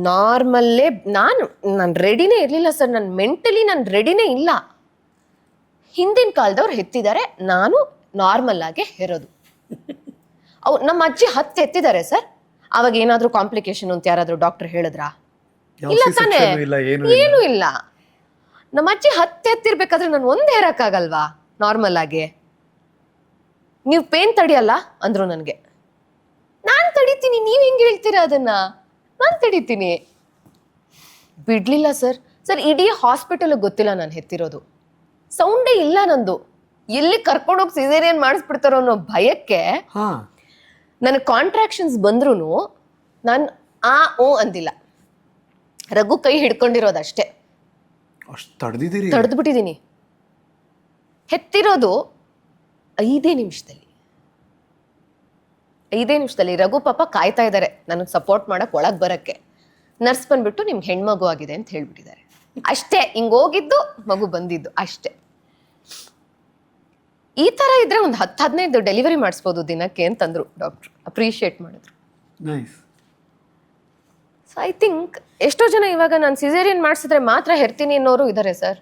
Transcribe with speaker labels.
Speaker 1: ನಾರ್ಮಲ್ಲೇ ನಾನು ರೆಡಿನೇ ಇರಲಿಲ್ಲ ಸರ್. ನಾನು ಮೆಂಟಲಿ ನಾನು ರೆಡಿನೇ ಇಲ್ಲ. ಹಿಂದಿನ ಕಾಲದವ್ರು ಹೆತ್ತಿದ್ದಾರೆ, ನಾನು ನಾರ್ಮಲ್ ಆಗಿ ಹೆರೋದು. ನಮ್ಮ ಅಜ್ಜಿ 10 ಎತ್ತಿದ್ದಾರೆ ಸರ್. ಅವಾಗ ಏನಾದರೂ ಕಾಂಪ್ಲಿಕೇಶನ್ ಅಂತ ಯಾರಾದರೂ ಡಾಕ್ಟರ್ ಹೇಳಿದ್ರಾ? ಇಲ್ಲ ತಾನೇ, ಏನೂ ಇಲ್ಲ. ನಮ್ಮ ಅಜ್ಜಿ 10 ಎತ್ತಿರ್ಬೇಕಾದ್ರೆ ನಾನು 1 ಹೇರಕ್ಕಾಗಲ್ವಾ ನಾರ್ಮಲ್ ಆಗಿ? ನೀವು ಪೇನ್ ತಡಿಯಲ್ಲ ಅಂದ್ರು ನನಗೆ. ನಾನು ತಡಿತೀನಿ, ನೀವು ಹೆಂಗೆ ಹೇಳ್ತೀರಾ ಅದನ್ನ? ನಾನು ತಡಿತೀನಿ. ಬಿಡ್ಲಿಲ್ಲ ಸರ್. ಇಡೀ ಹಾಸ್ಪಿಟಲ್ ಗೊತ್ತಿಲ್ಲ ನಾನು ಹೆತ್ತಿರೋದು. ಸೌಂಡೇ ಇಲ್ಲ ನಂದು. ಎಲ್ಲಿ ಕರ್ಕೊಂಡೋಗಿ ಸಿಸೇರಿಯನ್ ಮಾಡಿಸ್ಬಿಡ್ತಾರೋ ಅನ್ನೋ ಭಯಕ್ಕೆ ನನಗೆ ಕಾಂಟ್ರಾಕ್ಷನ್ಸ್ ಬಂದ್ರೂ ನಾನು ಓ ಅಂದಿಲ್ಲ. ರಘು ಕೈ ಹಿಡ್ಕೊಂಡಿರೋದಷ್ಟೇ. ತಡೆದು ಬಿಟ್ಟಿದ್ದೀನಿ. ಹೆತ್ತಿರೋದು 5 ನಿಮಿಷದಲ್ಲಿ. ರಘು ಪಾಪ ಕಾಯ್ತಾ ಇದ್ದಾರೆ ನನಗೆ ಸಪೋರ್ಟ್ ಮಾಡಕ್ ಒಳಗೆ ಬರಕ್ಕೆ. ನರ್ಸ್ ಬಂದ್ಬಿಟ್ಟು ನಿಮ್ಗೆ ಹೆಣ್ಮಗು ಆಗಿದೆ ಅಂತ ಹೇಳ್ಬಿಟ್ಟಿದ್ದಾರೆ ಅಷ್ಟೇ. ಹಿಂಗೋಗಿದ್ದು ಮಗು ಬಂದಿದ್ದು ಅಷ್ಟೇ. ಈ ತರ ಇದ್ರೆ ಒಂದು 10-15 ಡೆಲಿವರಿ ಮಾಡಿಸ್ಬೋದು ದಿನಕ್ಕೆ ಅಂತಂದ್ರು ಡಾಕ್ಟ್ರು. ಅಪ್ರಿಷಿಯೇಟ್ ಮಾಡಿದ್ರು. ಸೊ ಐ ಥಿಂಕ್ ಎಷ್ಟೋ ಜನ ಇವಾಗ ನಾನು ಸಿಸೇರಿಯನ್ ಮಾಡಿಸಿದ್ರೆ ಮಾತ್ರ ಹೆರ್ತೀನಿ ಅನ್ನೋರು ಇದ್ದಾರೆ ಸರ್.